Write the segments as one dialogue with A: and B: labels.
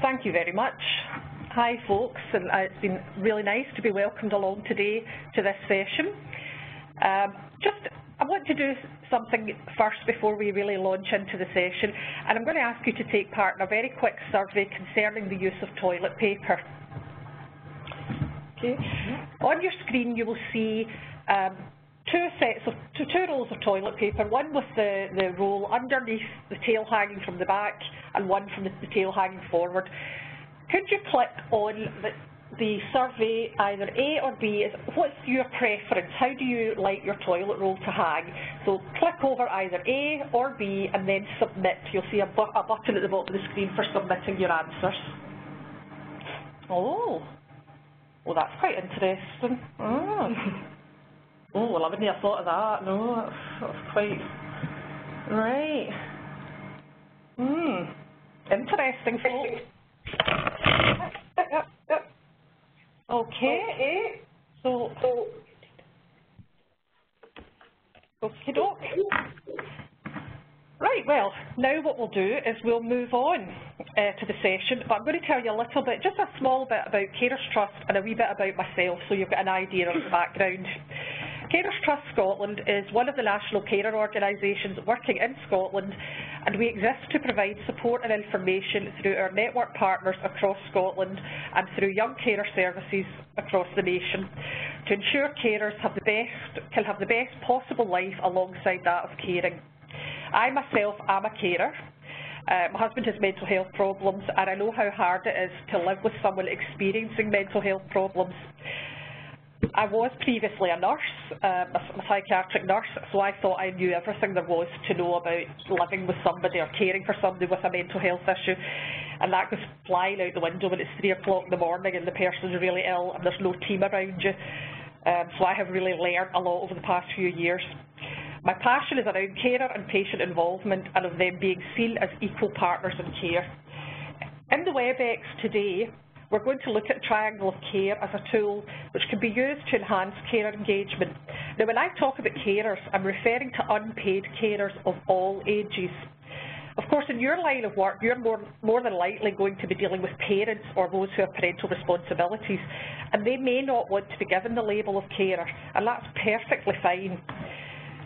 A: Thank you very much. Hi folks, and it's been really nice to be welcomed along today to this session. I want to do something first before we really launch into the session, and I'm going to ask you to take part in a very quick survey concerning the use of toilet paper. Okay. On your screen you will see two rolls of toilet paper, one with the roll underneath the tail hanging from the back and one from the tail hanging forward. Could you click on the survey, either A or B? What's your preference? How do you like your toilet roll to hang? So click over either A or B and then submit. You'll see a button at the bottom of the screen for submitting your answers. Oh, well that's quite interesting. Oh, well I wouldn't have thought of that. No, that's quite... Right. Interesting, folks. Yep. Okay. So okey-doke. Right, well, now what we'll do is we'll move on to the session, but I'm going to tell you a little bit, just a small bit about Carers Trust and a wee bit about myself so you've got an idea of the background. Carers Trust Scotland is one of the national carer organisations working in Scotland, and we exist to provide support and information through our network partners across Scotland and through young carer services across the nation to ensure carers can have the best possible life alongside that of caring. I myself am a carer. My husband has mental health problems, and I know how hard it is to live with someone experiencing mental health problems. I was previously a nurse, a psychiatric nurse, so I thought I knew everything there was to know about living with somebody or caring for somebody with a mental health issue, and that goes flying out the window when it's 3 o'clock in the morning and the person's really ill and there's no team around you. So I have really learned a lot over the past few years. My passion is around carer and patient involvement and of them being seen as equal partners in care. In the WebEx today, we're going to look at triangle of care as a tool which can be used to enhance carer engagement. Now, when I talk about carers, I'm referring to unpaid carers of all ages. Of course, in your line of work, you're more than likely going to be dealing with parents or those who have parental responsibilities, and they may not want to be given the label of carer, and that's perfectly fine.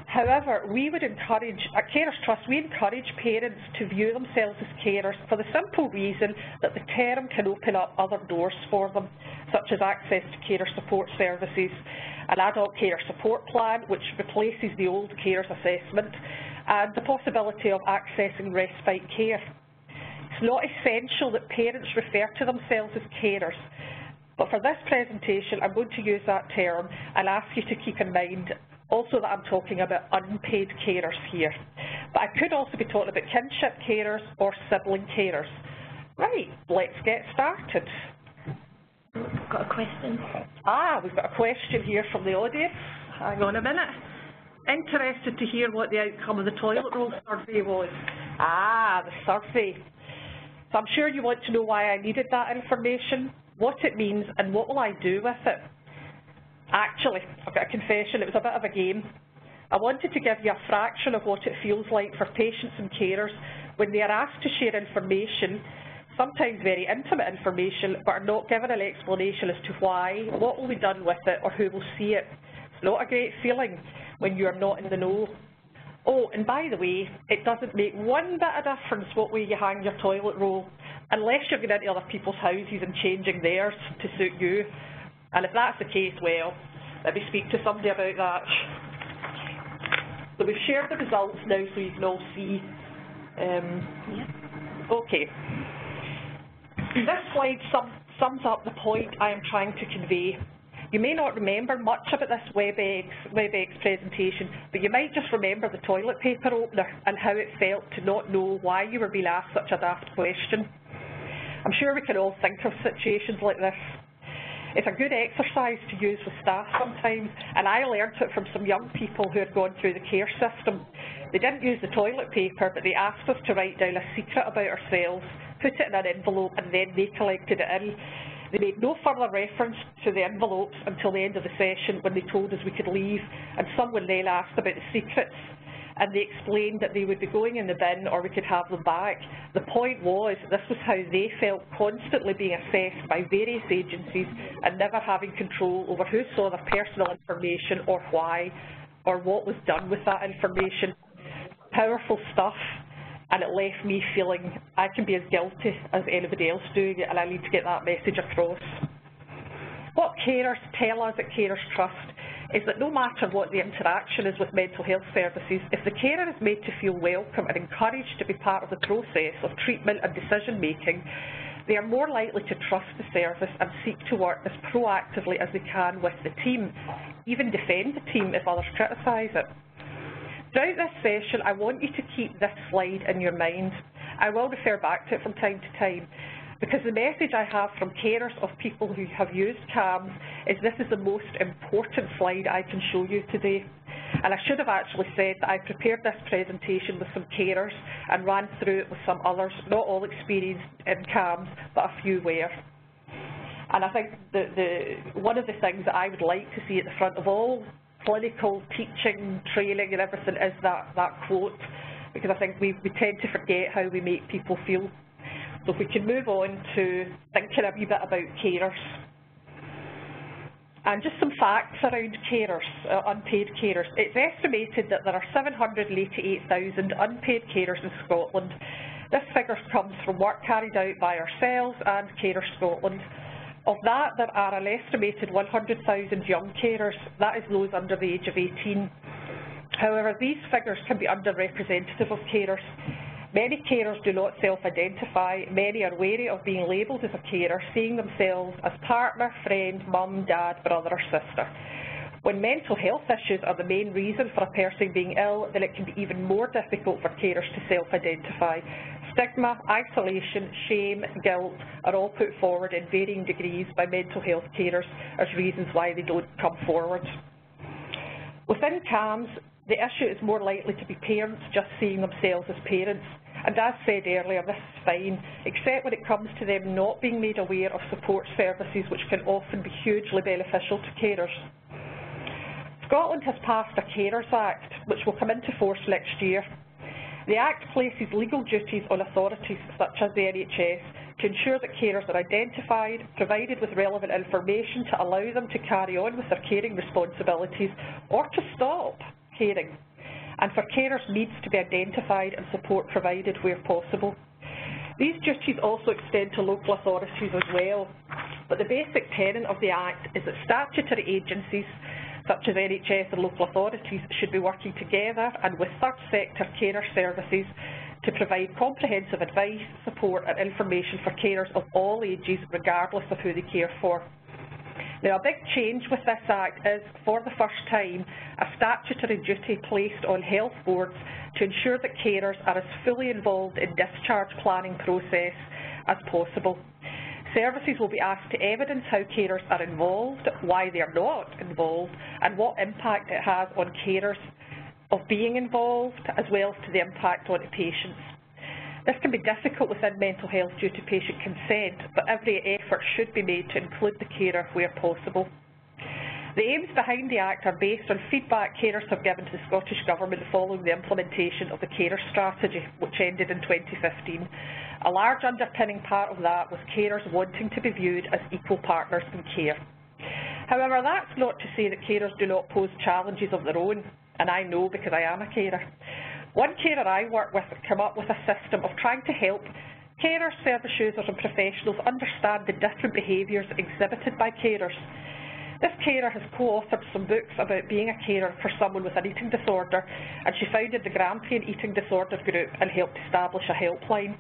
A: However, we would encourage, at Carers Trust, we encourage parents to view themselves as carers for the simple reason that the term can open up other doors for them, such as access to carer support services, an adult carer support plan which replaces the old carers assessment, and the possibility of accessing respite care. It's not essential that parents refer to themselves as carers, but for this presentation I'm going to use that term and ask you to keep in mind also that I'm talking about unpaid carers here. But I could also be talking about kinship carers or sibling carers. Right, let's get started.
B: We've got a question.
A: We've got a question here from the audience. Hang on a minute. Interested to hear what the outcome of the toilet roll survey was. The survey. So I'm sure you want to know why I needed that information, what it means, and what will I do with it. Actually, I've got a confession, it was a bit of a game. I wanted to give you a fraction of what it feels like for patients and carers when they are asked to share information, sometimes very intimate information, but are not given an explanation as to why, what will be done with it, or who will see it. It's not a great feeling when you're not in the know. Oh, and by the way, it doesn't make one bit of difference what way you hang your toilet roll, unless you're going into other people's houses and changing theirs to suit you. And if that's the case, well, let me speak to somebody about that. So we've shared the results now so you can all see. Okay. This slide sums up the point I am trying to convey. You may not remember much about this WebEx presentation, but you might just remember the toilet paper opener and how it felt to not know why you were being asked such a daft question. I'm sure we can all think of situations like this. It's a good exercise to use with staff sometimes, and I learned it from some young people who had gone through the care system. They didn't use the toilet paper, but they asked us to write down a secret about ourselves, put it in an envelope, and then they collected it in. They made no further reference to the envelopes until the end of the session when they told us we could leave, and someone then asked about the secrets. and they explained that they would be going in the bin or we could have them back. The point was this was how they felt, constantly being assessed by various agencies and never having control over who saw their personal information or why or what was done with that information. Powerful stuff, and it left me feeling I can be as guilty as anybody else doing it, and I need to get that message across. What carers tell us at Carers Trust is that no matter what the interaction is with mental health services, if the carer is made to feel welcome and encouraged to be part of the process of treatment and decision making, they are more likely to trust the service and seek to work as proactively as they can with the team, even defend the team if others criticise it. Throughout this session, I want you to keep this slide in your mind. I will refer back to it from time to time, because the message I have from carers of people who have used CAMHS is this is the most important slide I can show you today. And I should have actually said that I prepared this presentation with some carers and ran through it with some others, not all experienced in CAMHS, but a few were. And I think one of the things that I would like to see at the front of all clinical teaching, training and everything is that quote, because I think we tend to forget how we make people feel. So if we can move on to thinking a wee bit about carers. And just some facts around carers, unpaid carers. It's estimated that there are 788,000 unpaid carers in Scotland. This figure comes from work carried out by ourselves and Carers Scotland. Of that, there are an estimated 100,000 young carers, that is those under the age of 18. However, these figures can be underrepresentative of carers. Many carers do not self-identify. Many are wary of being labelled as a carer, seeing themselves as partner, friend, mum, dad, brother or sister. When mental health issues are the main reason for a person being ill, then it can be even more difficult for carers to self-identify. Stigma, isolation, shame, guilt are all put forward in varying degrees by mental health carers as reasons why they don't come forward. Within CAMHS, the issue is more likely to be parents just seeing themselves as parents, and as said earlier, this is fine, except when it comes to them not being made aware of support services which can often be hugely beneficial to carers. Scotland has passed a Carers Act, which will come into force next year. The Act places legal duties on authorities such as the NHS to ensure that carers are identified, provided with relevant information to allow them to carry on with their caring responsibilities or to stop caring, and for carers needs to be identified and support provided where possible. These duties also extend to local authorities as well, but the basic tenet of the Act is that statutory agencies such as NHS and local authorities should be working together and with third sector carer services to provide comprehensive advice, support and information for carers of all ages regardless of who they care for. Now, a big change with this Act is, for the first time, a statutory duty placed on health boards to ensure that carers are as fully involved in discharge planning process as possible. Services will be asked to evidence how carers are involved, why they are not involved, and what impact it has on carers of being involved, as well as to the impact on the patients. This can be difficult within mental health due to patient consent, but every effort should be made to include the carer where possible. The aims behind the Act are based on feedback carers have given to the Scottish Government following the implementation of the Carer Strategy, which ended in 2015. A large underpinning part of that was carers wanting to be viewed as equal partners in care. However, that's not to say that carers do not pose challenges of their own, and I know because I am a carer. One carer I work with came up with a system of trying to help carers, service users and professionals understand the different behaviours exhibited by carers. This carer has co-authored some books about being a carer for someone with an eating disorder, and she founded the Grampian Eating Disorder Group and helped establish a helpline.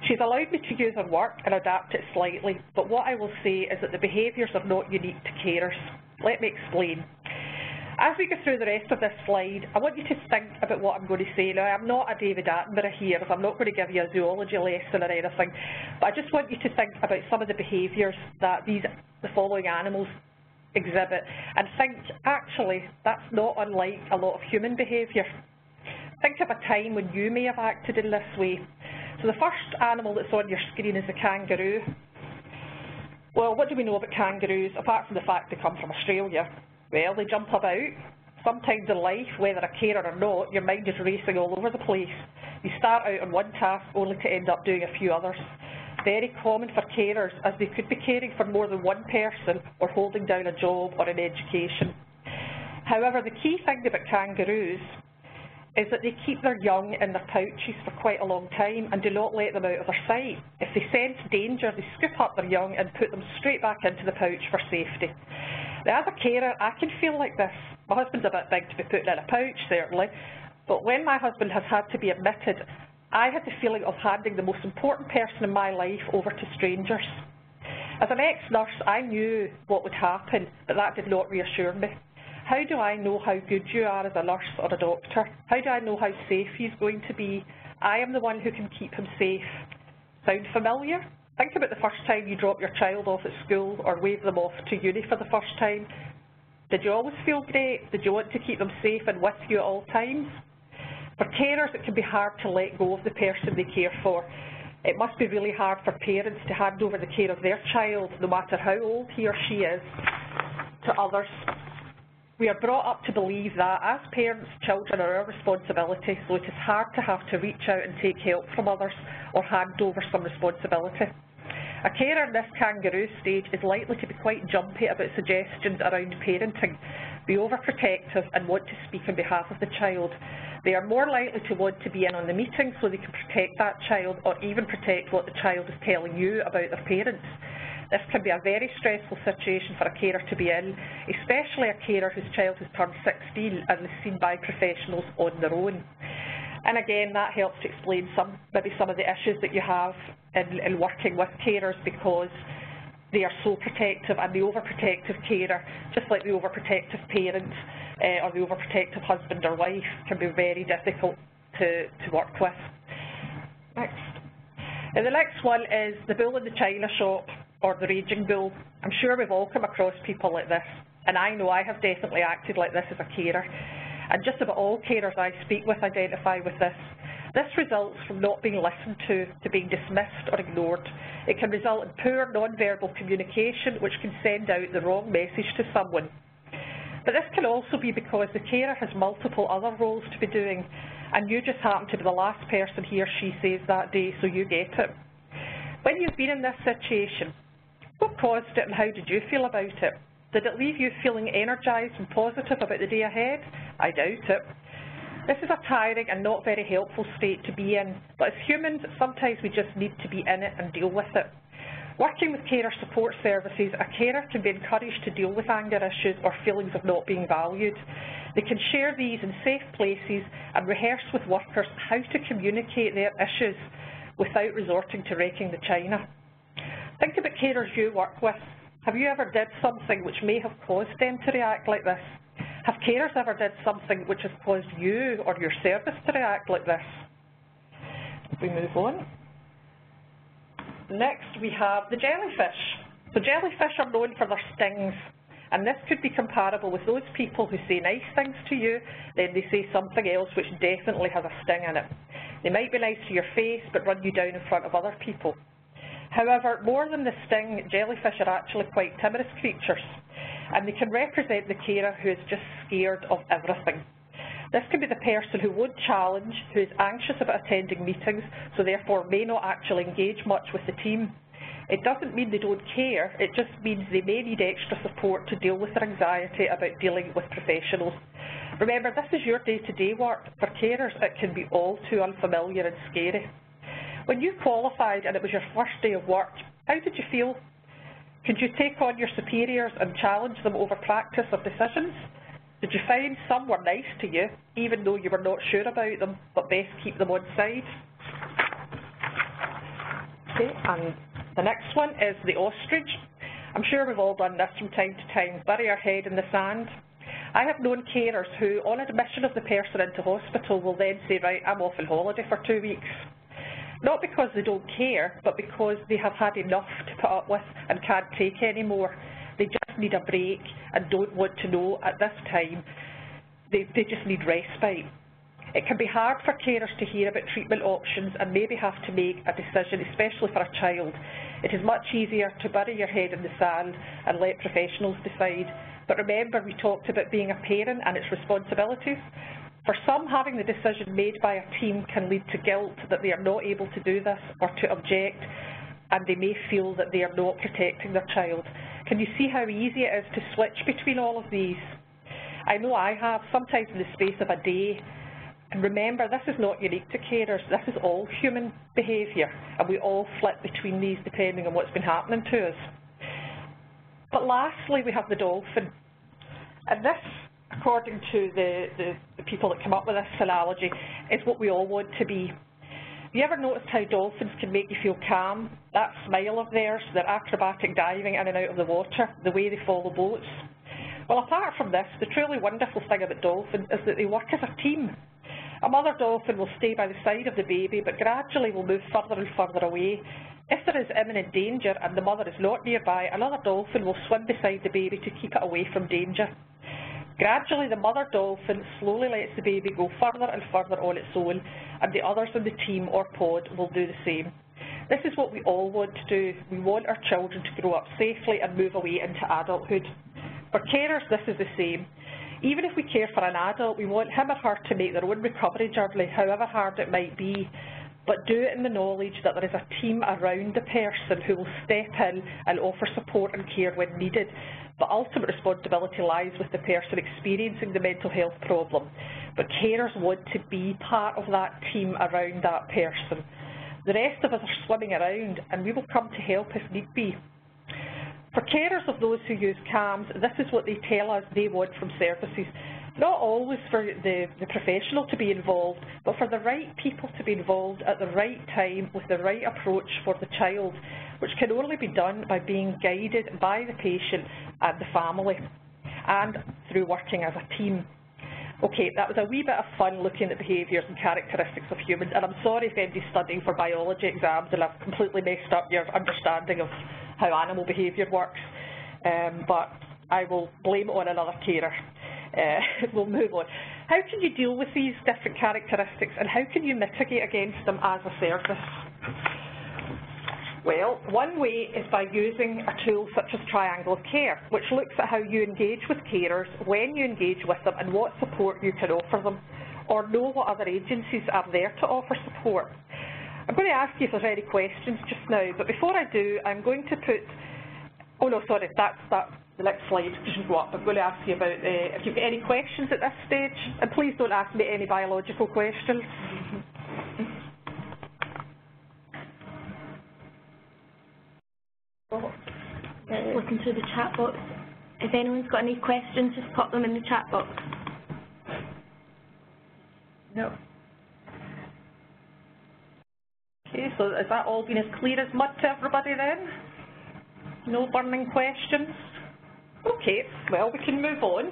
A: She's allowed me to use her work and adapt it slightly, but what I will say is that the behaviours are not unique to carers. Let me explain. As we go through the rest of this slide, I want you to think about what I'm going to say. Now, I'm not a David Attenborough here, so I'm not going to give you a zoology lesson or anything, but I just want you to think about some of the behaviours that the following animals exhibit, and think, actually, that's not unlike a lot of human behaviour. Think of a time when you may have acted in this way. So the first animal that's on your screen is the kangaroo. Well, what do we know about kangaroos, apart from the fact they come from Australia? Well, they jump about, sometimes in life, whether a carer or not, your mind is racing all over the place. You start out on one task only to end up doing a few others. Very common for carers, as they could be caring for more than one person or holding down a job or an education. However, the key thing about kangaroos is that they keep their young in their pouches for quite a long time and do not let them out of their sight. If they sense danger, they scoop up their young and put them straight back into the pouch for safety. Now, as a carer, I can feel like this. My husband's a bit big to be putting in a pouch, certainly, but when my husband has had to be admitted, I had the feeling of handing the most important person in my life over to strangers. As an ex-nurse, I knew what would happen, but that did not reassure me. How do I know how good you are as a nurse or a doctor? How do I know how safe he's going to be? I am the one who can keep him safe. Sound familiar? Think about the first time you drop your child off at school or wave them off to uni for the first time. Did you always feel great? Did you want to keep them safe and with you at all times? For carers, it can be hard to let go of the person they care for. It must be really hard for parents to hand over the care of their child, no matter how old he or she is, to others. We are brought up to believe that, as parents, children are our responsibility, so it is hard to have to reach out and take help from others or hand over some responsibility. A carer in this kangaroo stage is likely to be quite jumpy about suggestions around parenting, be overprotective and want to speak on behalf of the child. They are more likely to want to be in on the meeting so they can protect that child or even protect what the child is telling you about their parents. This can be a very stressful situation for a carer to be in, especially a carer whose child has turned 16 and is seen by professionals on their own. And again, that helps to explain maybe some of the issues that you have in working with carers, because they are so protective, and the overprotective carer, just like the overprotective parent or the overprotective husband or wife, can be very difficult to work with. Next. Now, the next one is the bull in the china shop, or the raging bull. I'm sure we've all come across people like this, and I know I have definitely acted like this as a carer. And just about all carers I speak with identify with this. This results from not being listened to being dismissed or ignored. It can result in poor non-verbal communication, which can send out the wrong message to someone. But this can also be because the carer has multiple other roles to be doing, and you just happen to be the last person he or she says that day, so you get it. When you've been in this situation, what caused it and how did you feel about it? Did it leave you feeling energised and positive about the day ahead? I doubt it. This is a tiring and not very helpful state to be in, but as humans, sometimes we just need to be in it and deal with it. Working with carer support services, a carer can be encouraged to deal with anger issues or feelings of not being valued. They can share these in safe places and rehearse with workers how to communicate their issues without resorting to wrecking the china. Think about carers you work with. Have you ever did something which may have caused them to react like this? Have carers ever did something which has caused you or your service to react like this? If we move on. Next, we have the jellyfish. So jellyfish are known for their stings, and this could be comparable with those people who say nice things to you, then they say something else which definitely has a sting in it. They might be nice to your face, but run you down in front of other people. However, more than the sting, jellyfish are actually quite timorous creatures, and they can represent the carer who is just scared of everything. This can be the person who won't challenge, who is anxious about attending meetings, so therefore may not actually engage much with the team. It doesn't mean they don't care, it just means they may need extra support to deal with their anxiety about dealing with professionals. Remember, this is your day-to-day work. For carers, it can be all too unfamiliar and scary. When you qualified and it was your first day of work, how did you feel? Could you take on your superiors and challenge them over practice of decisions? Did you find some were nice to you, even though you were not sure about them, but best keep them on side? Okay, and the next one is the ostrich. I'm sure we've all done this from time to time, bury our head in the sand. I have known carers who, on admission of the person into hospital, will then say, right, I'm off on holiday for 2 weeks. Not because they don't care, but because they have had enough to put up with and can't take any more. They just need a break and don't want to know at this time. They just need respite. It can be hard for carers to hear about treatment options and maybe have to make a decision, especially for a child. It is much easier to bury your head in the sand and let professionals decide. But remember, we talked about being a parent and its responsibilities. For some, having the decision made by a team can lead to guilt that they are not able to do this or to object, and they may feel that they are not protecting their child. Can you see how easy it is to switch between all of these? I know I have, sometimes in the space of a day. And remember, this is not unique to carers, this is all human behaviour, and we all flip between these depending on what's been happening to us. But lastly, we have the dolphin. And this, according to the people that come up with this analogy, is what we all want to be. Have you ever noticed how dolphins can make you feel calm? That smile of theirs, their acrobatic diving in and out of the water, the way they follow boats. Well, apart from this, the truly wonderful thing about dolphins is that they work as a team. A mother dolphin will stay by the side of the baby, but gradually will move further and further away. If there is imminent danger and the mother is not nearby, another dolphin will swim beside the baby to keep it away from danger. Gradually, the mother dolphin slowly lets the baby go further and further on its own, and the others in the team or pod will do the same. This is what we all want to do. We want our children to grow up safely and move away into adulthood. For carers, this is the same. Even if we care for an adult, we want him or her to make their own recovery journey, however hard it might be, but do it in the knowledge that there is a team around the person who will step in and offer support and care when needed. But ultimate responsibility lies with the person experiencing the mental health problem. But carers want to be part of that team around that person. The rest of us are swimming around, and we will come to help if need be. For carers of those who use CAMHS, this is what they tell us they want from services. Not always for the professional to be involved, but for the right people to be involved at the right time with the right approach for the child, which can only be done by being guided by the patient and the family, and through working as a team. Okay, that was a wee bit of fun looking at behaviours and characteristics of humans, and I'm sorry if anybody's studying for biology exams and I've completely messed up your understanding of how animal behaviour works, but I will blame it on another carer. We'll move on. How can you deal with these different characteristics, and how can you mitigate against them as a service? Well, one way is by using a tool such as Triangle of Care, which looks at how you engage with carers, when you engage with them, and what support you can offer them, or know what other agencies are there to offer support. I'm going to ask you if there's any questions just now, but before I do, I'm going to put, oh no, sorry, that's the next slide doesn't go up. I'm going to ask you about if you've got any questions at this stage, and please don't ask me any biological questions.
B: Looking through the chat box. If anyone's got any questions, just pop them in the chat box.
A: No. Okay, so has that all been as clear as mud to everybody then? No burning questions? Okay, well, we can move on,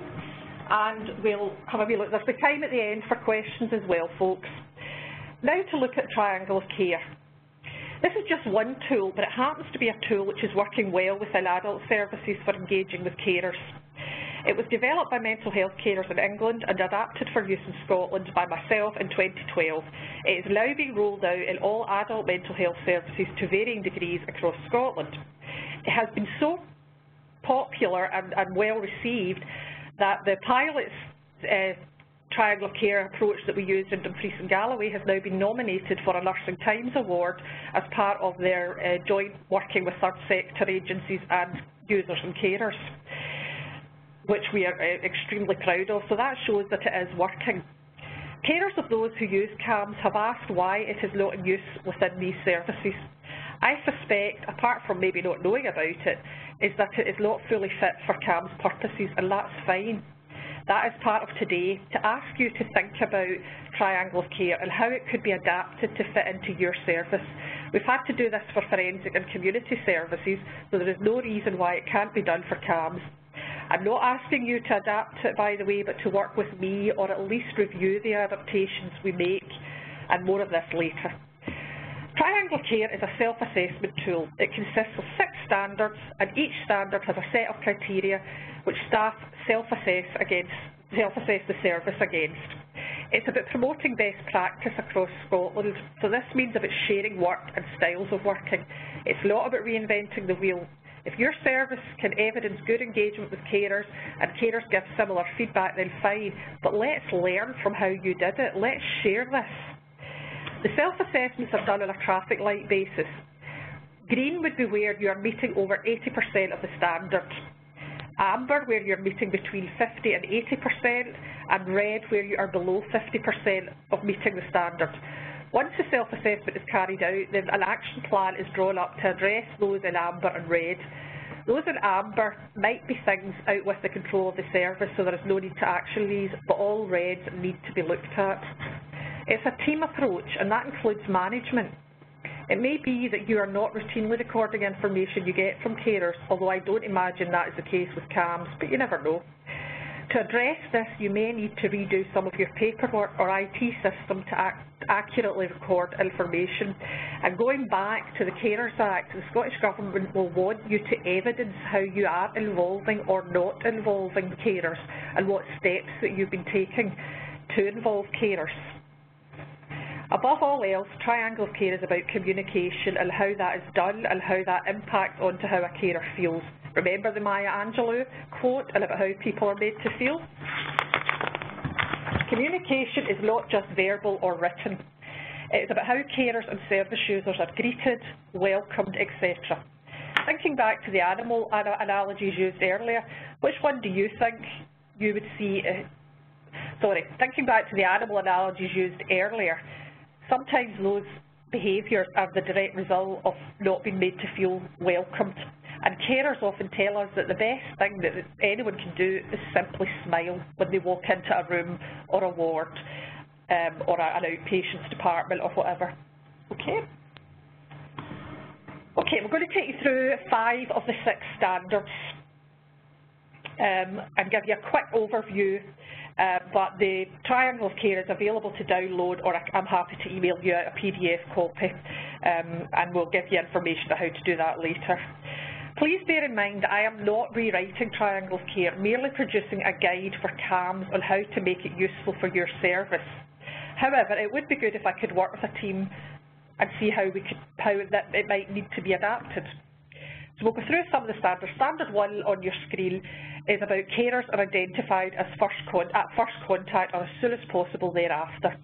A: and we'll have a wee look. There's the time at the end for questions as well, folks. Now to look at Triangle of Care. This is just one tool, but it happens to be a tool which is working well within adult services for engaging with carers. It was developed by mental health carers in England and adapted for use in Scotland by myself in 2012. It is now being rolled out in all adult mental health services to varying degrees across Scotland. It has been so popular and well received that the pilot's Triangle of Care approach that we used in Dumfries and Galloway has now been nominated for a Nursing Times Award as part of their joint working with third sector agencies and users and carers, which we are extremely proud of. So that shows that it is working. Carers of those who use CAMHS have asked why it is not in use within these services. I suspect, apart from maybe not knowing about it, is that it is not fully fit for CAMHS purposes, and that's fine. That is part of today, to ask you to think about Triangle of Care and how it could be adapted to fit into your service. We've had to do this for forensic and community services, so there is no reason why it can't be done for CAMHS. I'm not asking you to adapt it, by the way, but to work with me, or at least review the adaptations we make, and more of this later. Triangle of Care is a self-assessment tool. It consists of 6 standards, and each standard has a set of criteria which staff self-assess the service against. It's about promoting best practice across Scotland, so this means about sharing work and styles of working. It's not about reinventing the wheel. If your service can evidence good engagement with carers and carers give similar feedback, then fine, but let's learn from how you did it. Let's share this. The self-assessments are done on a traffic light basis. Green would be where you are meeting over 80% of the standard. Amber, where you're meeting between 50 and 80%, and red, where you are below 50% of meeting the standard. Once the self-assessment is carried out, then an action plan is drawn up to address those in amber and red. Those in amber might be things out with the control of the service, so there is no need to action these, but all reds need to be looked at. It's a team approach, and that includes management. It may be that you are not routinely recording information you get from carers, although I don't imagine that is the case with CAMHS, but you never know. To address this, you may need to redo some of your paperwork or IT system to accurately record information. And going back to the Carers Act, the Scottish Government will want you to evidence how you are involving or not involving carers and what steps that you've been taking to involve carers. Above all else, Triangle of Care is about communication and how that is done and how that impacts onto how a carer feels. Remember the Maya Angelou quote and about how people are made to feel? Communication is not just verbal or written. It is about how carers and service users are greeted, welcomed, etc. Thinking back to the animal analogies used earlier, which one do you think you would see? Thinking back to the animal analogies used earlier, sometimes those behaviours are the direct result of not being made to feel welcomed. And carers often tell us that the best thing that anyone can do is simply smile when they walk into a room or a ward or an outpatients department or whatever. Okay, we're going to take you through 5 of the 6 standards and give you a quick overview. But the Triangle of Care is available to download, or I'm happy to email you a PDF copy, and we'll give you information on how to do that later. Please bear in mind that I am not rewriting Triangle of Care, merely producing a guide for CAMHS on how to make it useful for your service. However, it would be good if I could work with a team and see how it might need to be adapted. So we'll go through some of the standards. Standard 1 on your screen is about carers are identified as at first contact or as soon as possible thereafter.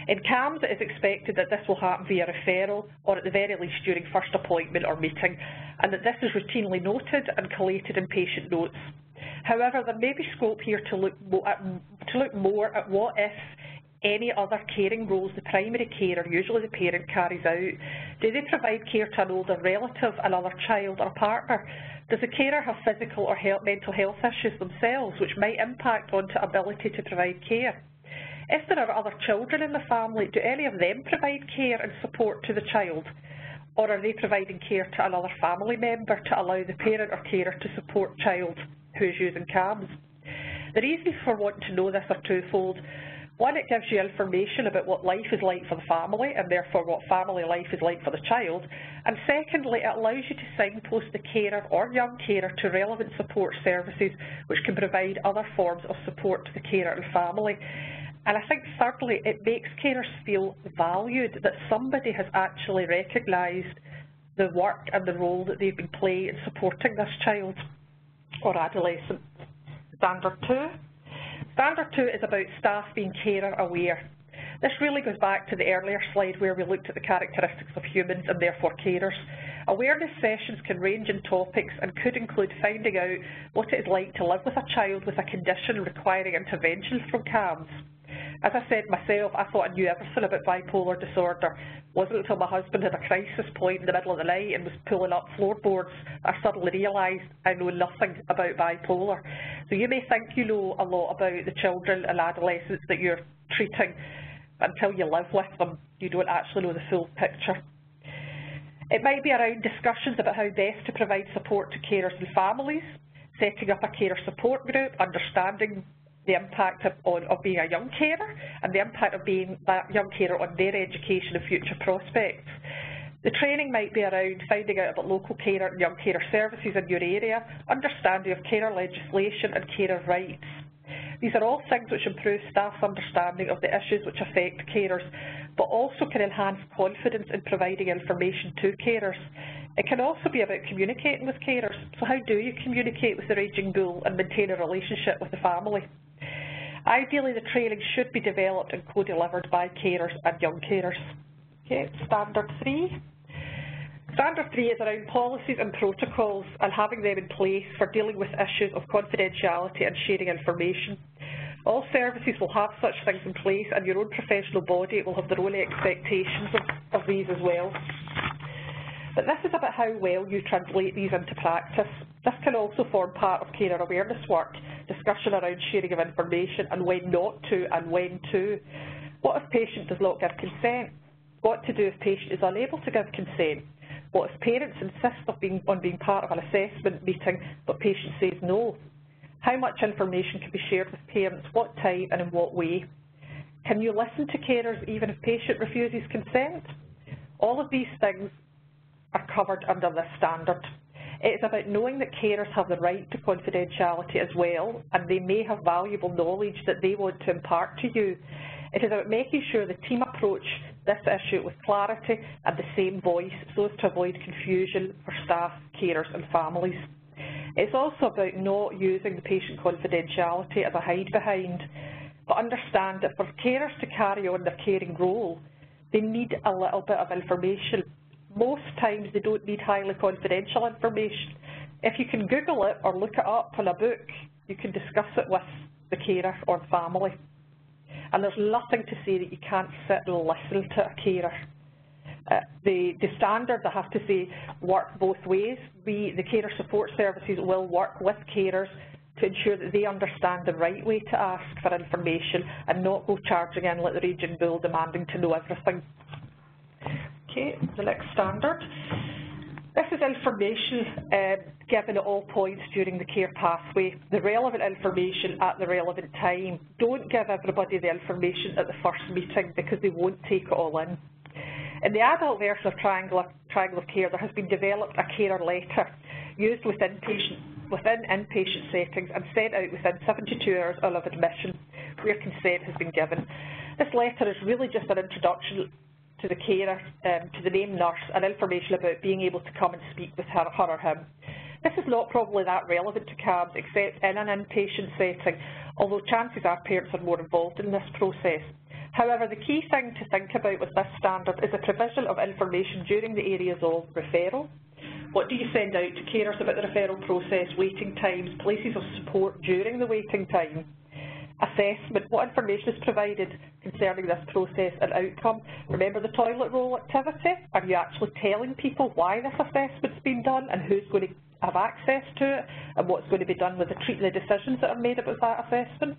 A: In CAMHS, it is expected that this will happen via referral or at the very least during first appointment or meeting, and that this is routinely noted and collated in patient notes. However, there may be scope here to look more at what if any other caring roles the primary carer, usually the parent, carries out. Do they provide care to an older relative, another child or partner? Does the carer have physical or mental health issues themselves which might impact on the ability to provide care? If there are other children in the family, do any of them provide care and support to the child? Or are they providing care to another family member to allow the parent or carer to support child who is using CAMHS? The reasons for wanting to know this are twofold. One, it gives you information about what life is like for the family and therefore what family life is like for the child. And secondly, it allows you to signpost the carer or young carer to relevant support services which can provide other forms of support to the carer and family. And I think thirdly, it makes carers feel valued, that somebody has actually recognised the work and the role that they've been playing in supporting this child or adolescent. Standard 2. Standard 2 is about staff being carer aware. This really goes back to the earlier slide where we looked at the characteristics of humans and therefore carers. Awareness sessions can range in topics and could include finding out what it is like to live with a child with a condition requiring intervention from CAMHS. As I said myself, I thought I knew everything about bipolar disorder. It wasn't until my husband had a crisis point in the middle of the night and was pulling up floorboards I suddenly realised I know nothing about bipolar. So you may think you know a lot about the children and adolescents that you're treating, but until you live with them, you don't actually know the full picture. It might be around discussions about how best to provide support to carers and families, setting up a carer support group, understanding the impact of being a young carer and the impact of being that young carer on their education and future prospects. The training might be around finding out about local carer and young carer services in your area, understanding of carer legislation and carer rights. These are all things which improve staff's understanding of the issues which affect carers, but also can enhance confidence in providing information to carers. It can also be about communicating with carers. So how do you communicate with the raging bull and maintain a relationship with the family? Ideally, the training should be developed and co-delivered by carers and young carers. Okay, Standard 3. Standard 3 is around policies and protocols and having them in place for dealing with issues of confidentiality and sharing information. All services will have such things in place, and your own professional body will have their own expectations of these as well. But this is about how well you translate these into practice. This can also form part of carer awareness work, discussion around sharing of information and when not to and when to. What if patient does not give consent? What to do if patient is unable to give consent? What if parents insist on being part of an assessment meeting but patient says no? How much information can be shared with parents, what time and in what way? Can you listen to carers even if patient refuses consent? All of these things are covered under this standard. It is about knowing that carers have the right to confidentiality as well, and they may have valuable knowledge that they want to impart to you. It is about making sure the team approach this issue with clarity and the same voice so as to avoid confusion for staff, carers and families. It's also about not using the patient confidentiality as a hide behind, but understand that for carers to carry on their caring role, they need a little bit of information. Most times they don't need highly confidential information. If you can Google it or look it up in a book, you can discuss it with the carer or the family. And there's nothing to say that you can't sit and listen to a carer. The standards, I have to say, work both ways. The carer support services will work with carers to ensure that they understand the right way to ask for information and not go charging in like the raging bull demanding to know everything. Okay, the next standard. This is information given at all points during the care pathway, the relevant information at the relevant time. Don't give everybody the information at the first meeting because they won't take it all in. In the adult version of Triangle of Care, there has been developed a carer letter used within inpatient settings and sent out within 72 hours of admission where consent has been given. This letter is really just an introduction to the carer, to the named nurse, and information about being able to come and speak with her or him. This is not probably that relevant to CAMHS except in an inpatient setting, although chances are parents are more involved in this process. However, the key thing to think about with this standard is the provision of information during the areas of referral. What do you send out to carers about the referral process, waiting times, places of support during the waiting time? Assessment, what information is provided concerning this process and outcome? Remember the toilet roll activity? Are you actually telling people why this assessment's been done and who's going to have access to it and what's going to be done with the decisions that are made about that assessment?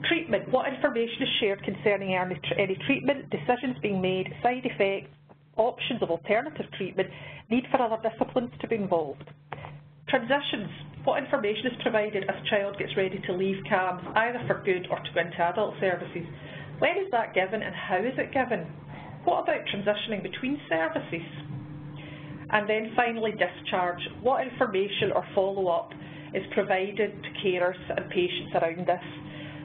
A: Treatment, what information is shared concerning any treatment, decisions being made, side effects, options of alternative treatment, need for other disciplines to be involved. Transitions, what information is provided as child gets ready to leave CAMHS, either for good or to go into adult services? When is that given and how is it given? What about transitioning between services? And then finally, discharge, what information or follow-up is provided to carers and patients around this?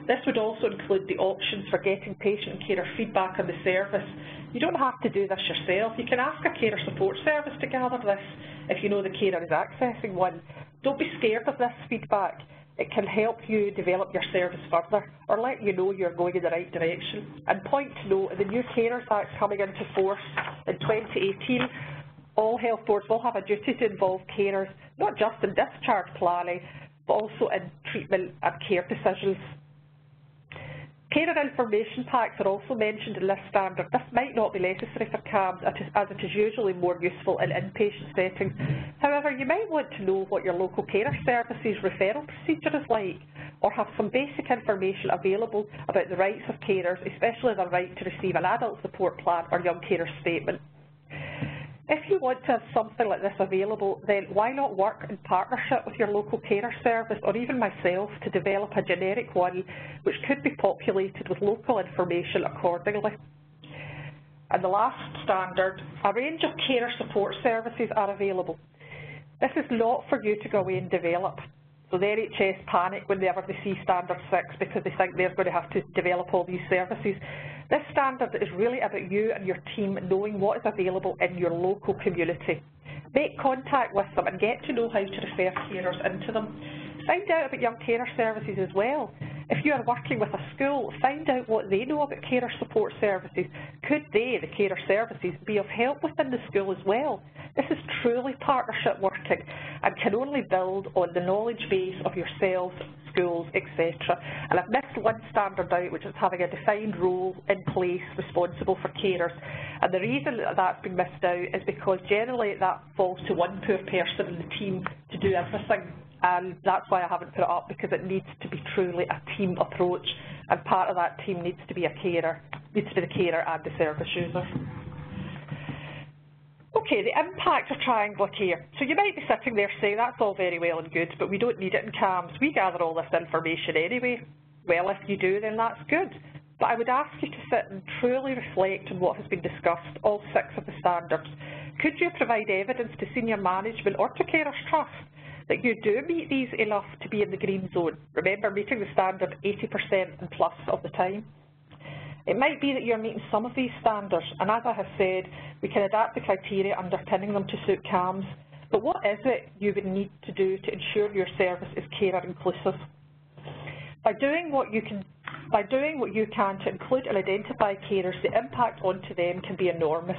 A: This would also include the options for getting patient and carer feedback on the service. You don't have to do this yourself. You can ask a carer support service to gather this if you know the carer is accessing one. Don't be scared of this feedback. It can help you develop your service further or let you know you're going in the right direction. And point to note, in the new Carers Act coming into force in 2018, all health boards will have a duty to involve carers, not just in discharge planning, but also in treatment and care decisions. Carer information packs are also mentioned in this standard. This might not be necessary for CAMHS as it is usually more useful in inpatient settings. However, you might want to know what your local carer services referral procedure is like, or have some basic information available about the rights of carers, especially the right to receive an adult support plan or young carer statement. If you want to have something like this available, then why not work in partnership with your local carer service or even myself to develop a generic one which could be populated with local information accordingly. And the last standard, a range of carer support services are available. This is not for you to go away and develop. So the NHS panic whenever they see Standard 6 because they think they're going to have to develop all these services. This standard is really about you and your team knowing what is available in your local community. Make contact with them and get to know how to refer carers into them. Find out about young carer services as well. If you are working with a school, find out what they know about carer support services. Could they, the carer services, be of help within the school as well? This is truly partnership working and can only build on the knowledge base of yourselves, schools, etc. And I've missed one standard out, which is having a defined role in place responsible for carers. And the reason that that's been missed out is because generally that falls to one poor person in the team to do everything. And that's why I haven't put it up, because it needs to be truly a team approach, and part of that team needs to be a carer, needs to be the carer and the service user. Okay, the impact of triangular care. So you might be sitting there saying that's all very well and good, but we don't need it in CAMHS. We gather all this information anyway. Well, if you do, then that's good. But I would ask you to sit and truly reflect on what has been discussed, all 6 of the standards. Could you provide evidence to senior management or to Carers Trust that you do meet these enough to be in the green zone? Remember, meeting the standard 80% and plus of the time. It might be that you're meeting some of these standards, and as I have said, we can adapt the criteria underpinning them to suit CAMHS, but what is it you would need to do to ensure your service is carer inclusive? By doing what you can to include and identify carers, the impact onto them can be enormous.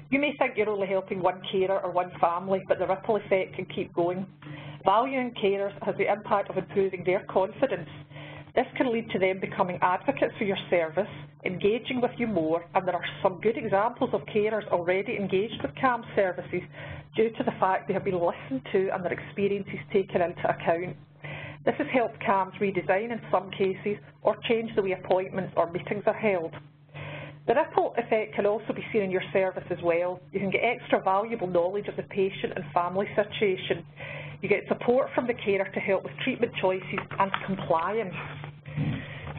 A: You may think you're only helping one carer or one family, but the ripple effect can keep going. Valuing carers has the impact of improving their confidence. This can lead to them becoming advocates for your service, engaging with you more, and there are some good examples of carers already engaged with CAMHS services due to the fact they have been listened to and their experiences taken into account. This has helped CAMHS redesign in some cases or change the way appointments or meetings are held. The ripple effect can also be seen in your service as well. You can get extra valuable knowledge of the patient and family situation. You get support from the carer to help with treatment choices and compliance.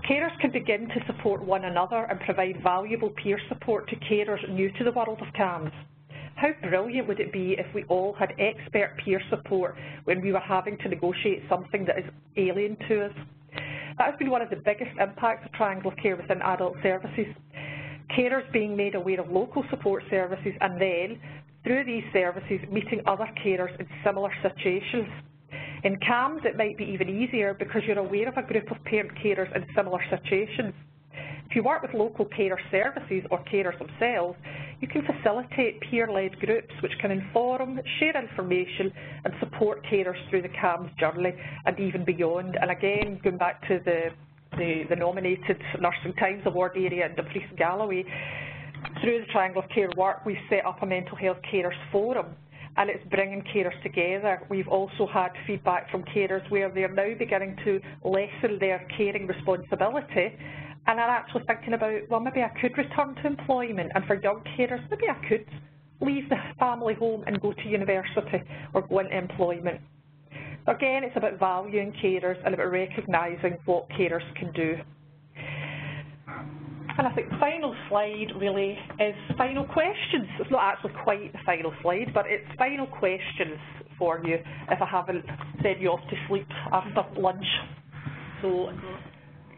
A: Carers can begin to support one another and provide valuable peer support to carers new to the world of CAMHS. How brilliant would it be if we all had expert peer support when we were having to negotiate something that is alien to us? That has been one of the biggest impacts of triangular care within adult services. Carers being made aware of local support services and then, through these services, meeting other carers in similar situations. In CAMHS, it might be even easier because you're aware of a group of parent carers in similar situations. If you work with local carer services or carers themselves, you can facilitate peer-led groups which can inform, share information and support carers through the CAMHS journey and even beyond. And again, going back to the nominated Nursing Times Award area in Dumfries and Galloway, through the triangular care work, we've set up a mental health carers forum, and it's bringing carers together. We've also had feedback from carers where they're now beginning to lessen their caring responsibility and are actually thinking about, well, maybe I could return to employment, and for young carers, maybe I could leave the family home and go to university or go into employment. So again, it's about valuing carers and about recognising what carers can do. And I think the final slide really is final questions. It's not actually quite the final slide, but it's final questions for you if I haven't sent you off to sleep after lunch. So,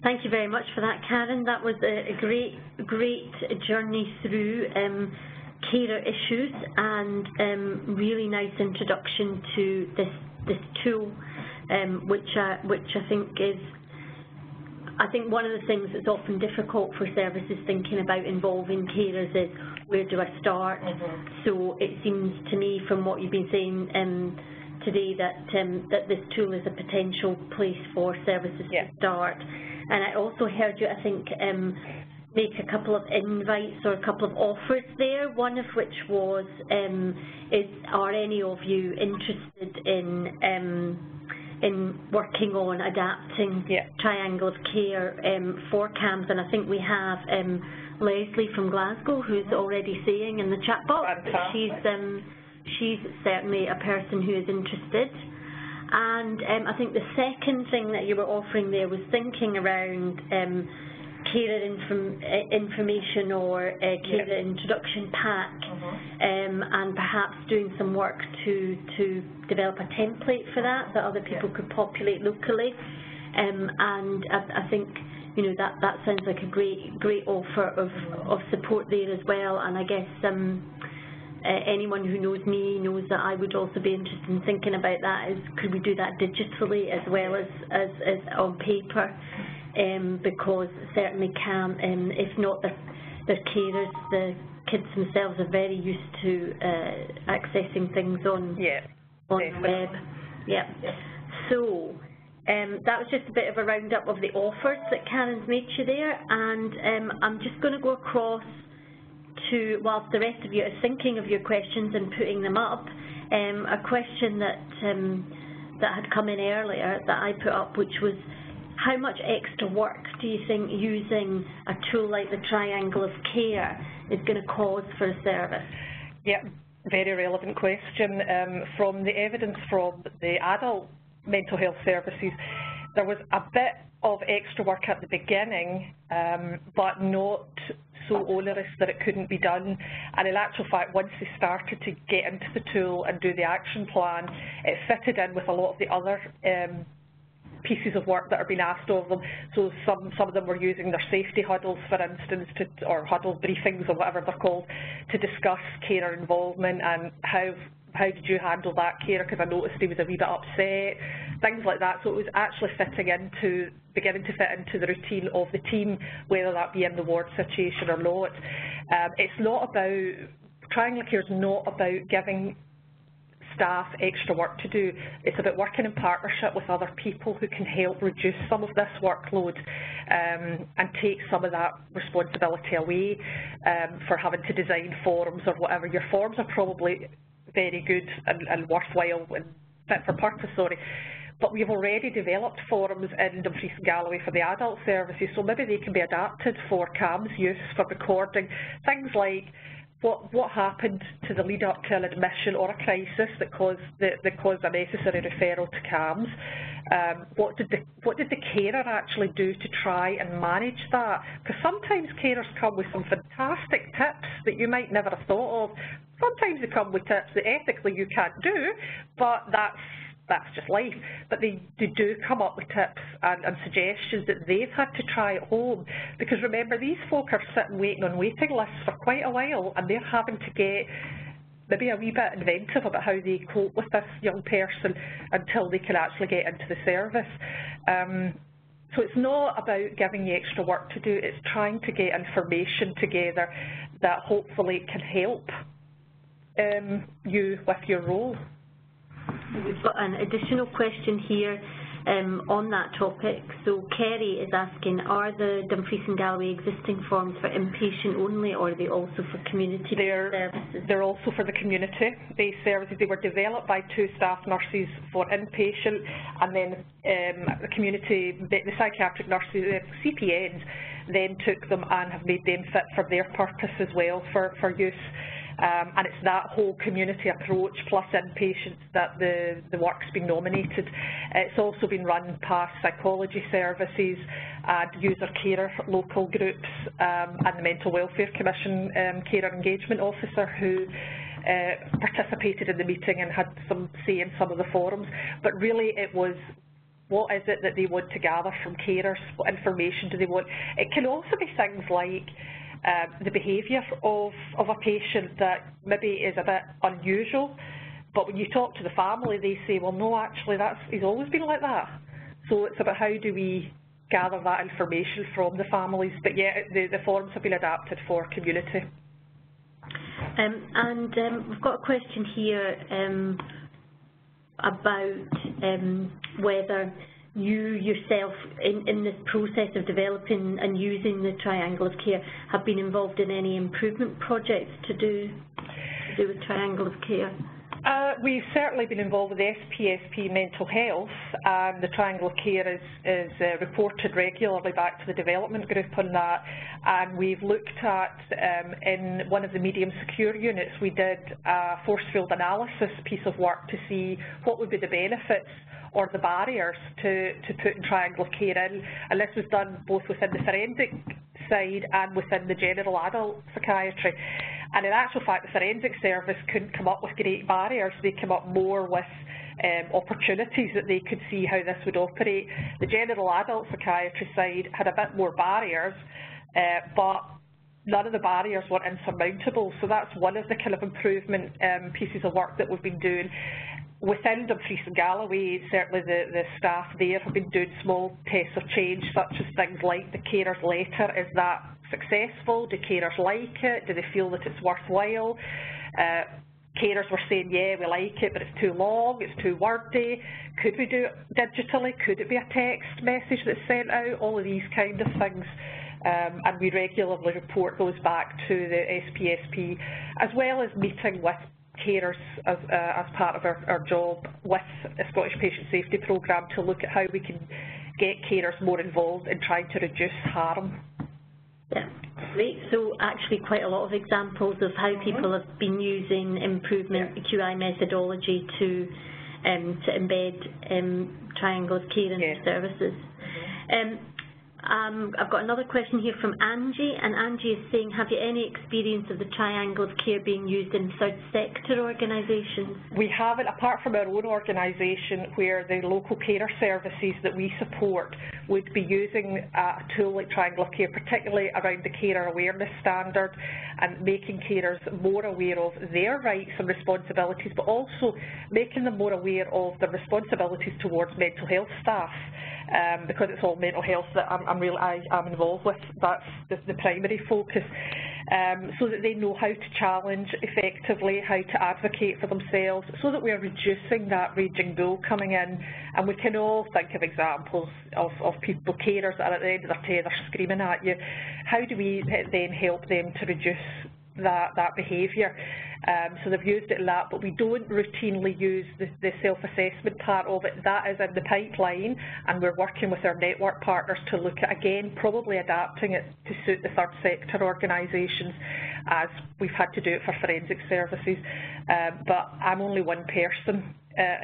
C: thank you very much for that, Karen. That was a great journey through carer issues and really nice introduction to this tool, which I think is. I think one of the things that's often difficult for services thinking about involving carers is, where do I start? So it seems to me from what you've been saying today that this tool is a potential place for services to start. And I also heard you, I think, make a couple of invites or a couple of offers there, one of which was, are any of you interested in working on adapting triangle care for CAMHS? And I think we have Leslie from Glasgow who's already saying in the chat box that she's certainly a person who is interested. And I think the second thing that you were offering there was thinking around carer information or carer introduction pack, and perhaps doing some work to develop a template for that other people could populate locally. And I think that sounds like a great offer of support there as well. And I guess anyone who knows me knows that I would also be interested in thinking about that, is could we do that digitally as well as on paper, because certainly if not their carers, the kids themselves are very used to accessing things on the web. Yeah. So that was just a bit of a roundup of the offers that Karen's made you there, and I'm just going to go across to, whilst the rest of you are thinking of your questions and putting them up, a question that had come in earlier that I put up, which was, how much extra work do you think using a tool like the Triangle of Care is going to cause for a service?
A: Yeah, very relevant question. From the evidence from the adult mental health services, there was a bit of extra work at the beginning, but not so onerous that it couldn't be done. And in actual fact, once they started to get into the tool and do the action plan, it fitted in with a lot of the other pieces of work that are being asked of them. So some of them were using their safety huddles, for instance, or huddle briefings or whatever they're called, to discuss carer involvement and how did you handle that carer, because I noticed he was a wee bit upset, things like that. So it was actually beginning to fit into the routine of the team, whether that be in the ward situation or not. It's not about, Triangle of Care is not about giving staff extra work to do. It's about working in partnership with other people who can help reduce some of this workload and take some of that responsibility away for having to design forums or whatever. Your forums are probably very good and worthwhile and fit for purpose, but we've already developed forums in Dumfries and Galloway for the adult services, so maybe they can be adapted for CAMHS use for recording things like what happened to the lead up to an admission or a crisis that caused a necessary referral to CAMHS. What did the carer actually do to try and manage that? Because sometimes carers come with some fantastic tips that you might never have thought of. Sometimes they come with tips that ethically you can't do, but that's just life. But they do come up with tips and suggestions that they've had to try at home. Because remember, these folk are sitting waiting on waiting lists for quite a while, and they're having to get maybe a wee bit inventive about how they cope with this young person until they can actually get into the service. So it's not about giving you extra work to do, it's trying to get information together that hopefully can help you with your role.
C: We've got an additional question here on that topic. So Kerry is asking, are the Dumfries and Galloway existing forms for inpatient only, or are they also for community services?
A: They're also for the community-based services. They were developed by 2 staff nurses for inpatient, and then the psychiatric nurses, the CPNs, then took them and have made them fit for their purpose as well for use. And it's that whole community approach plus inpatients that the work's been nominated. It's also been run past psychology services and user carer local groups and the Mental Welfare Commission carer engagement officer who participated in the meeting and had some say in some of the forums. But really it was, what is it that they want to gather from carers? What information do they want? It can also be things like the behaviour of a patient that maybe is a bit unusual, but when you talk to the family they say, well no, actually he's always been like that. So it's about how do we gather that information from the families. But yeah, the forums have been adapted for community.
C: We've got a question here about whether you yourself, in this process of developing and using the Triangle of Care, have been involved in any improvement projects to do with Triangle of Care?
A: We've certainly been involved with the SPSP Mental Health, and the Triangle of Care is reported regularly back to the development group on that. And we've looked at, in one of the medium secure units, we did a force field analysis piece of work to see what would be the benefits or the barriers to putting Triangle of Care in. And this was done both within the forensic side and within the general adult psychiatry. And in actual fact, the forensic service couldn't come up with great barriers. They came up more with opportunities that they could see how this would operate. The general adult psychiatry side had a bit more barriers, but none of the barriers were insurmountable. So that's one of the kind of improvement pieces of work that we've been doing. Within Dumfries and Galloway, certainly the staff there have been doing small tests of change, such as things like the carer's letter. Is that successful? Do carers like it? Do they feel that it's worthwhile? Carers were saying, yeah, we like it, but it's too long, it's too wordy. Could we do it digitally? Could it be a text message that's sent out? All of these kind of things. And we regularly report those back to the SPSP, as well as meeting with carers as part of our job with the Scottish Patient Safety Programme to look at how we can get carers more involved in trying to reduce harm.
C: Yeah, great. So actually quite a lot of examples of how people have been using improvement QI methodology to embed triangle of care in their services. I've got another question here from Angie, and Angie is saying, have you any experience of the triangle of care being used in third sector organisations?
A: We haven't, apart from our own organisation, where the local carer services that we support would be using a tool like triangle of care, particularly around the carer awareness standard and making carers more aware of their rights and responsibilities, but also making them more aware of the responsibilities towards mental health staff. Because it's all mental health that I'm involved with, that's the primary focus, so that they know how to challenge effectively, how to advocate for themselves, so that we're reducing that raging bull coming in. And we can all think of examples of people, carers that are at the end of their tether screaming at you. How do we then help them to reduce that behaviour? So they've used it in that, but we don't routinely use the self-assessment part of it. That is in the pipeline, and we're working with our network partners to look at, again, probably adapting it to suit the third sector organisations, as we've had to do it for forensic services. But I'm only one person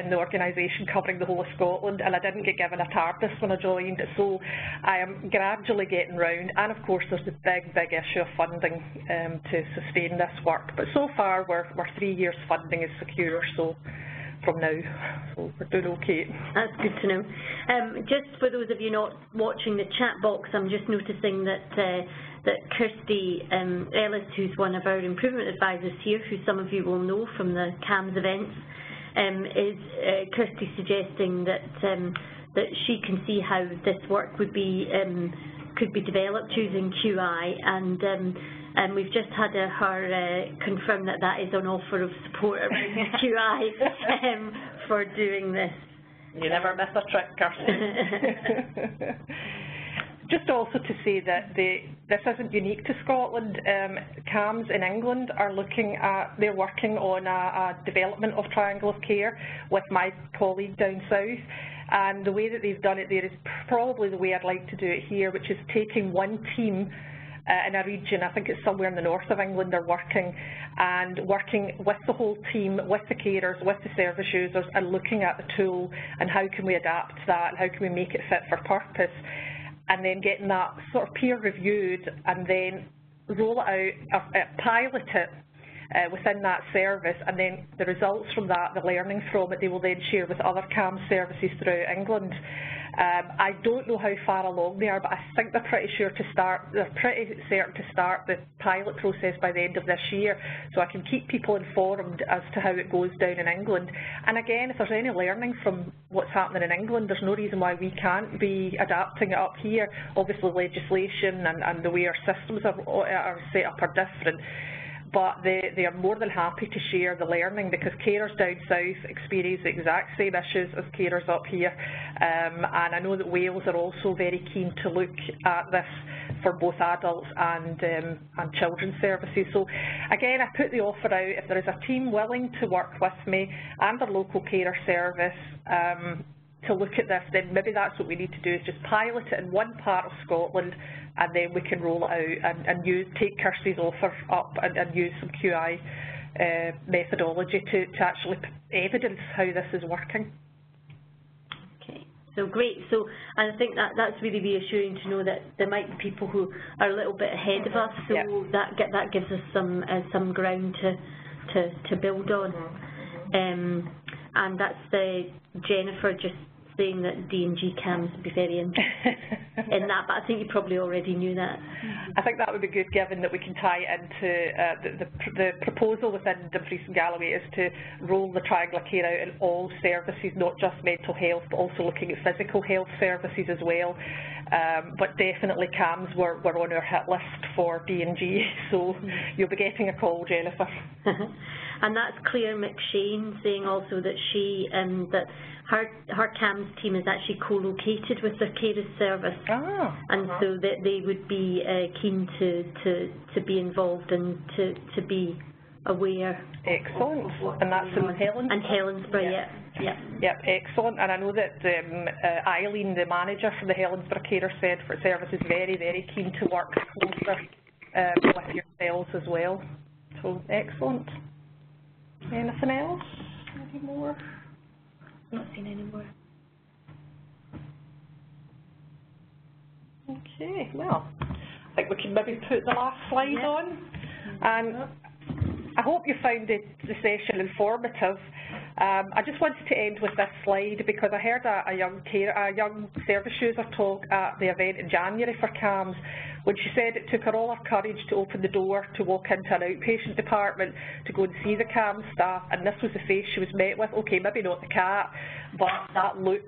A: in the organisation covering the whole of Scotland, and I didn't get given a TARDIS when I joined, so I am gradually getting round. And of course there's the big issue of funding to sustain this work, but so far we're 3 years funding is secure, so from now, so we're doing okay.
C: That's good to know. Just for those of you not watching the chat box, I'm just noticing that Kirsty Ellis, who's one of our improvement advisors here, who some of you will know from the CAMHS events, is Kirsty suggesting that she can see how this work would be could be developed using QI, and we've just had her confirm that is an offer of support around QI for doing this.
A: You never miss a trick, Kirsty. Just also to say that this isn't unique to Scotland. CAMHS in England are they're working on a development of triangle of care with my colleague down south. And the way that they've done it there is probably the way I'd like to do it here, which is taking one team in a region, I think it's somewhere in the north of England, they're working with the whole team, with the carers, with the service users, and looking at the tool and how can we adapt that, how can we make it fit for purpose, and then getting that sort of peer reviewed and then roll it out, pilot it within that service, and then the results from that, the learning from it, they will then share with other CAMHS services throughout England. I don't know how far along they are, but I think they're pretty certain to start the pilot process by the end of this year, so I can keep people informed as to how it goes down in England. And again, if there's any learning from what's happening in England, there's no reason why we can't be adapting it up here. Obviously legislation and the way our systems are set up are different, but they are more than happy to share the learning, because carers down south experience the exact same issues as carers up here, and I know that Wales are also very keen to look at this for both adults and children's services. So again, I put the offer out, if there is a team willing to work with me and a local carer service to look at this, then maybe that's what we need to do, is just pilot it in one part of Scotland, and then we can roll it out and take Kirsty's offer up and use some QI methodology to actually evidence how this is working.
C: Okay, so great. So I think that's really reassuring to know that there might be people who are a little bit ahead of us, so that gives us some ground to build on. And that's Jennifer just saying that D&G CAMHS would be very interested in that, but I think you probably already knew that.
A: I think that would be good, given that we can tie it into the proposal within Dumfries and Galloway is to roll the triangular care out in all services, not just mental health, but also looking at physical health services as well. But definitely CAMHS were on our hit list for D&G, so you'll be getting a call, Jennifer.
C: And that's Claire McShane saying also that she that her CAMHS team is actually co-located with the carers service, and so that they would be keen to be involved and to be aware.
A: Excellent. And that's in Helensburgh?
C: And Helensburgh, yeah.
A: Yep, excellent. And I know that Eileen, the manager for the Helensburgh Carer Service, is very, very keen to work closer with yourselves as well. So, excellent. Anything else? Any more?
B: Not seen any more.
A: Okay, well, I think we can maybe put the last slide on. And I hope you found the session informative. I just wanted to end with this slide because I heard a young service user talk at the event in January for CAMHS, when she said it took her all her courage to open the door to walk into an outpatient department to go and see the CAMHS staff, and this was the face she was met with. Okay, maybe not the cat, but that look.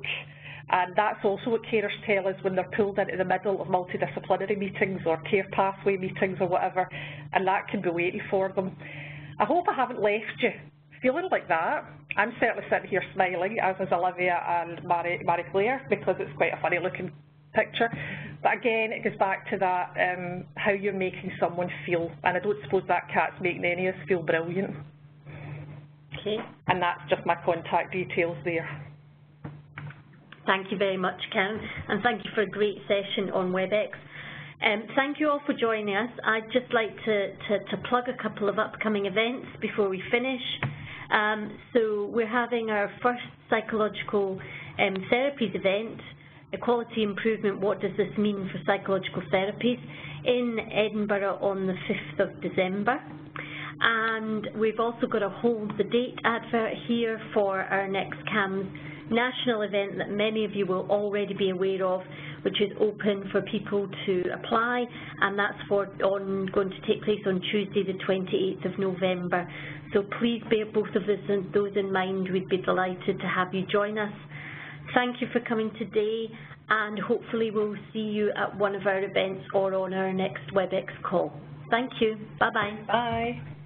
A: And that's also what carers tell us when they're pulled into the middle of multidisciplinary meetings or care pathway meetings or whatever, and that can be weighty for them. I hope I haven't left you feeling like that. I'm certainly sitting here smiling, as is Olivia and Marie Claire, because it's quite a funny looking picture. But again, it goes back to that, how you're making someone feel, and I don't suppose that cat's making any of us feel brilliant.
C: Okay.
A: And that's just my contact details there.
C: Thank you very much, Karen, and thank you for a great session on WebEx. Thank you all for joining us. I'd just like to plug a couple of upcoming events before we finish. So we're having our first psychological therapies event, Equality Improvement, What Does This Mean for Psychological Therapies, in Edinburgh on the 5th of December. And we've also got a Hold the Date advert here for our next CAMHS national event that many of you will already be aware of, which is open for people to apply, and that's going to take place on Tuesday the 28th of November. So please bear both of those in mind. We'd be delighted to have you join us. Thank you for coming today, and hopefully we'll see you at one of our events or on our next WebEx call. Thank you. Bye-bye.
A: Bye.